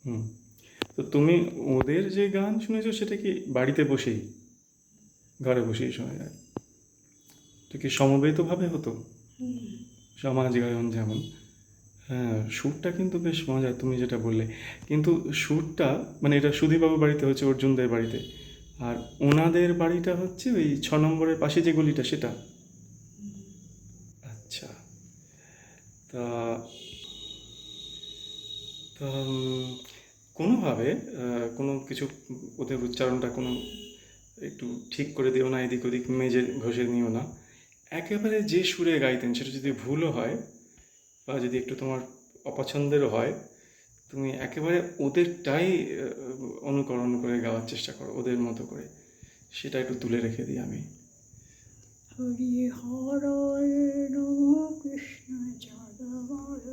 হুম। তো তুমি ওদের যে গান শুনেছো সেটা কি বাড়িতে বসেই, ঘরে বসেই শোনা যায়? তো কি সমবেতভাবে হতো? সমাজ গায়ন যেমন। হ্যাঁ, সুরটা কিন্তু বেশ মজার তুমি যেটা বললে। কিন্তু সুরটা মানে এটা সুধীরবাবুর বাড়িতে হচ্ছে, অর্জুনদের বাড়িতে। আর ওনাদের বাড়িটা হচ্ছে ওই 6 নম্বরের পাশে যে গলিটা সেটা। আচ্ছা। তা তা কোনোভাবে কোনো কিছু ওদের উচ্চারণটা কোনো একটু ঠিক করে দিও না, এদিক ওদিক মেজে ঘষে নিও না। একেবারে যে সুরে গাইতেন সেটা যদি ভুলও হয় বা যদি একটু তোমার অপছন্দেরও হয়, তুমি একেবারে ওদেরটাই অনুকরণ করে গাওয়ার চেষ্টা করো, ওদের মতো করে। সেটা একটু তুলে রেখে দিই আমি। হরি হর নম কৃষ্ণ যাদবায়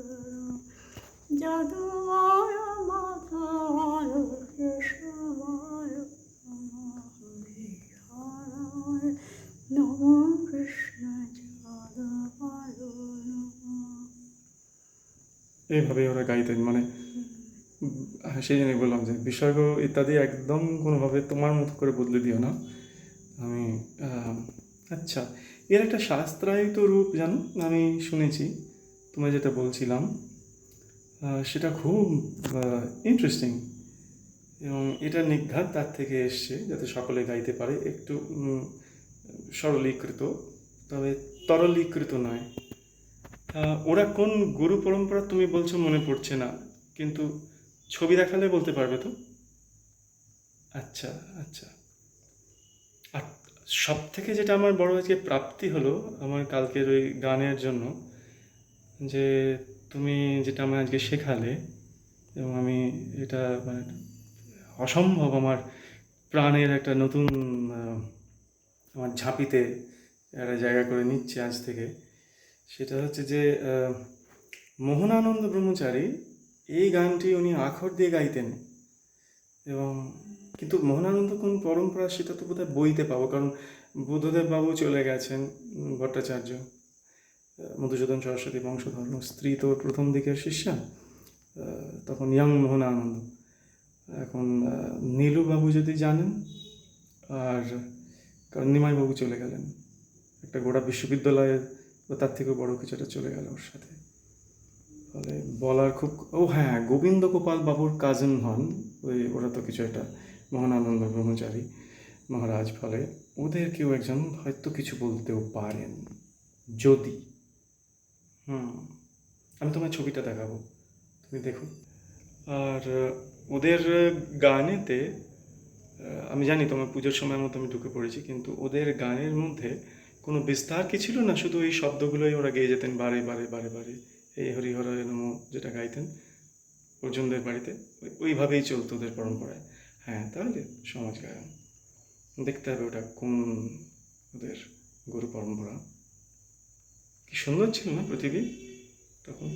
যাদবায় মাধবায় কেশবায় নমঃ হরি হর নম কৃষ্ণ যাদবায় নমঃ। এইভাবেই ওরা গাইতেন মানে। হ্যাঁ, সেই জন্যই বললাম যে বিসর্গ ইত্যাদি একদম কোনোভাবে তোমার মতো করে বদলে দিও না। আমি আহ, আচ্ছা, এর একটা শাস্ত্রায়িত রূপ জানো, আমি শুনেছি। তোমায় যেটা বলছিলাম সেটা খুব ইন্টারেস্টিং। এবং এটা নিঘাত তার থেকে এসছে যাতে সকলে গাইতে পারে, একটু সরলীকৃত, তবে তরলীকৃত নয়। ওরা কোন গুরু পরম্পরা তুমি বলছো মনে পড়ছে না, কিন্তু ছবি দেখালে বলতে পারবে তো? আচ্ছা, আচ্ছা। আর সব থেকে যেটা আমার বড় আজকে প্রাপ্তি হলো আমার কালকের ওই গানের জন্য, যে তুমি যেটা আমায় আজকে শেখালে, এবং আমি এটা মানে অসম্ভব আমার প্রাণের একটা নতুন আহ, আমার ঝাঁপিতে একটা জায়গা করে নিচ্ছে আজ থেকে। সেটা হচ্ছে যে মোহনানন্দ ব্রহ্মচারী এই গানটি উনি আখর দিয়ে গাইতেন। এবং কিন্তু মোহনানন্দ কোন পরম্পরা সেটা তো বোধহয় বইতে পাবো, কারণ বুদ্ধদেব বাবু চলে গেছেন, ভট্টাচার্য, মধুসূদন সরস্বতী বংশধর, স্ত্রী তো প্রথম দিকের শিষ্যা, তখন ইয়াং মোহনানন্দ। এখন নীলুবাবু যদি জানেন, আর কারণ নিমাইবাবু চলে গেলেন, একটা গোটা বিশ্ববিদ্যালয়ের বা তার থেকেও বড় কিছু একটা চলে গেল ওর সাথে। ফলে বলার খুব, ও হ্যাঁ, গোবিন্দ গোপাল বাবুর কাজিন হন ওই, ওরা তো কিছু একটা মোহনানন্দ ব্রহ্মচারী মহারাজ। ফলে ওদের কেউ একজন হয়তো কিছু বলতেও পারেন, যদি। হুম, আমি তোমার ছবিটা দেখাবো, তুমি দেখো। আর ওদের গানেতে আমি জানি তোমার পুজোর সময় মতো আমি ঢুকে পড়েছি, কিন্তু ওদের গানের মধ্যে কোনো বিস্তার কি ছিল না, শুধু এই শব্দগুলোই ওরা গেয়ে যেতেন বারে বারে বারে বারে। এই হরি হর নমঃ যেটা গাইতেন অর্জুনদের বাড়িতে, ওইভাবেই চলতো ওদের পরম্পরায়। হ্যাঁ, তাহলে সমাজ গায়ন দেখতে হবে ওটা কোন ওদের গুরু পরম্পরা। কি সুন্দর ছিল না পৃথিবী তখন!